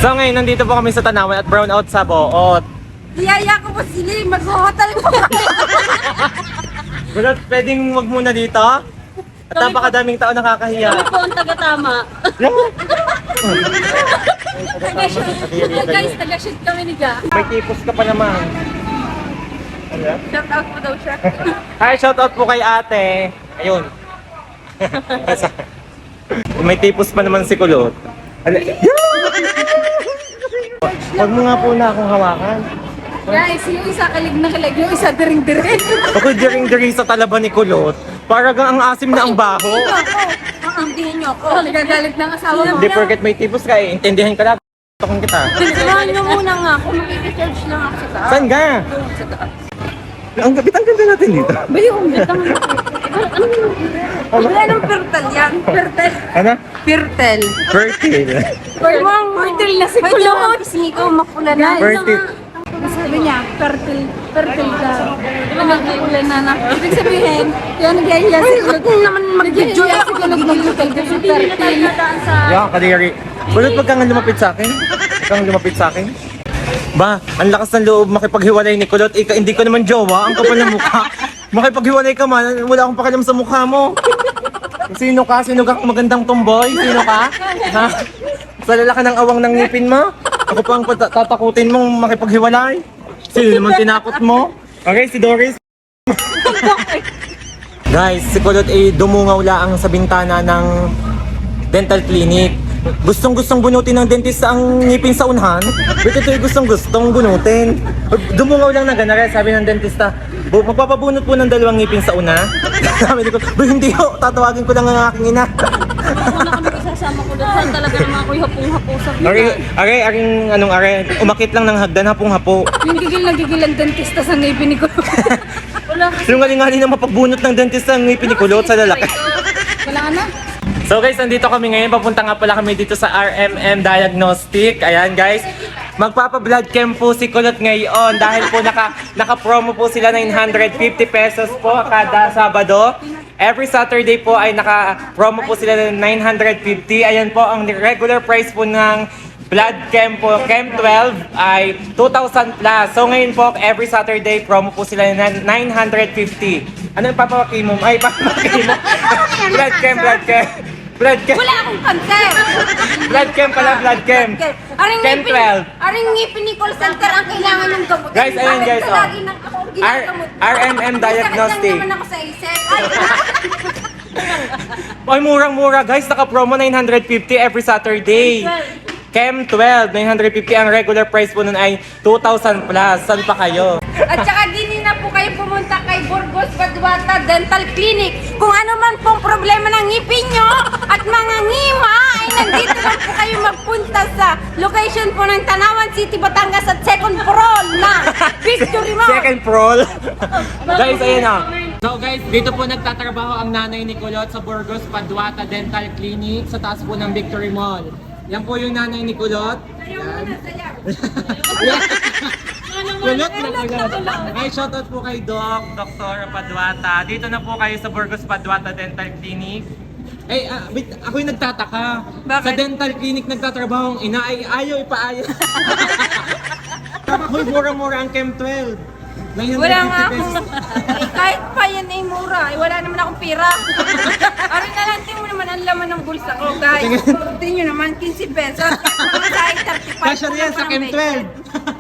So ngayon, nandito po kami sa Tanawan at brownout sa Boot. Iyaya ko po sila, mag-hotel po kami. Kulot, pwedeng wag muna dito? At napakadaming tao nakakahiya. Kami po ang taga-tama. Taga-shoot. Guys, taga-shoot kami ni Ga. May tipos ka pa naman. Shout out po daw siya. Hi, shoutout po kay ate. Ayun. May tipos pa naman si Kulot. Huwag mo nga po na akong hawakan. Guys, yung isa kalig na kalig, yung isa diring-diring. Ako diring-diri sa talaba ni Kulot. Para ang asim na ang baho. Aambihin niyo ako. Nagagalit ng asawa mo. Hindi porket may tipos ka eh. Intindihan ka lang. Tukong kita. Samahan niyo muna nga ako. Makikicharge lang ako sa taas. Saan ka? Sa taas. Ang ganda natin dito. Ba yung ganda nga. Wala nang pertel yan. Pertel. Ano? Pertel. Fertile. Pertel na si Kulot. Kasi ikaw makula na. Fertile. Sabi niya, fertile daw. Diba nag-iulan na na. Ibig sabihin, kaya nag-iaya si Kulot. Naman mag-joy ako kung nag-iulan kasi fertile. Yan, kadiri. Kulot, wag kang lumapit sa akin. Wag kang lumapit sa akin. Ba, ang lakas ng loob makipaghiwalay ni Kulot. Hindi ko naman jowa, ang kapal ng mukha. Makipaghiwalay ka man, wala akong pakialam sa mukha mo. Sino ka? Sino ka magandang tomboy? Sino ka? Ha? Sa lalaki ng awang ng ngipin mo? Ako pa ang tatakutin mong makipaghiwalay? Sino naman tinakot mo? Okay, si Doris. Guys, si Kulot ay dumungaw laang sa bintana ng dental clinic. Gustong bunutin ng dentista ang ngipin sa unhan. But ito'y gustong bunutin. Dumungaw lang na ganare, sabi ng dentista. Magpapabunot po ng 2 ngipin sa una. Sabi ko, hindi ho, tatawagin ko lang ang aking ina. Ako na kami kasasama ko doon. Talaga naman ako'y hapong-hapo sa kita. Aring, umakit lang ng hagdan, hapong-hapo. Yung gigil ang dentista sa ngipin ni Kulot. Wala kasi. Sinungaling-ngali na mapagbunot ng dentista ang ngipin ni Kulot sa lalaki. Wala na. So guys, nandito kami ngayon. Papunta nga pala kami dito sa RMM Diagnostic. Ayan guys. Magpapa-blood chem po si Kulot ngayon dahil po naka-promo po sila 950 pesos po kada Sabado. Every Saturday po ay naka-promo po sila ng 950. Ayan po ang regular price po ng blood chem po. Chem 12 ay 2,000 plus. So ngayon po, every Saturday promo po sila ng 950. Ano yung papawaki mo? Ay, papawaki mo. Blood chem. Wala akong cancer. Blood chem pala, blood chem. Chem 12. Aring ngipin ni call center ang kailangan ng gamot. Guys, ayun guys, oh. Lagi nang ako ginagamot. RMM Diagnostic. Sakit lang naman ako sa isip. Ay, Ay, murang-mura guys. Naka-promo 950 every Saturday. Chem 12, 950. Ang regular price po nun ay 2,000 plus. Saan pa kayo? At saka din na po kayo pumunta kay Burgos Paduata Dental Clinic. Kung ano man pong problema ng ngipin nyo at mga ngima, ay nandito lang po kayo magpunta sa location po ng Tanawan City, Batangas at second floor na Victory Mall. Second prol. Guys, ayun na. So guys, dito po nagtatrabaho ang nanay ni Kulot sa Burgos Paduata Dental Clinic sa taas po ng Victory Mall. Yan po yung nanay ni Kulot. Yan. Kulot na Kulot. Ay, shoutout po kay Dr. Paduata. Dito na po kayo sa Burgos Paduata Dental Clinic. Ay, wait, ako'y nagtataka. Bakit? Sa dental clinic nagtatrabaho ang ina ay ayaw ipaayaw. Ako'y mura-mura ang Chem 12. Wala nga akong, kahit pa yan ay mura, wala naman akong pira. Arin na lang, tingin mo naman ang laman ng bulsa ko, guys. Tingin nyo naman, 15 pesos. Mga sa 35. Kasya na yan sa Chem 12.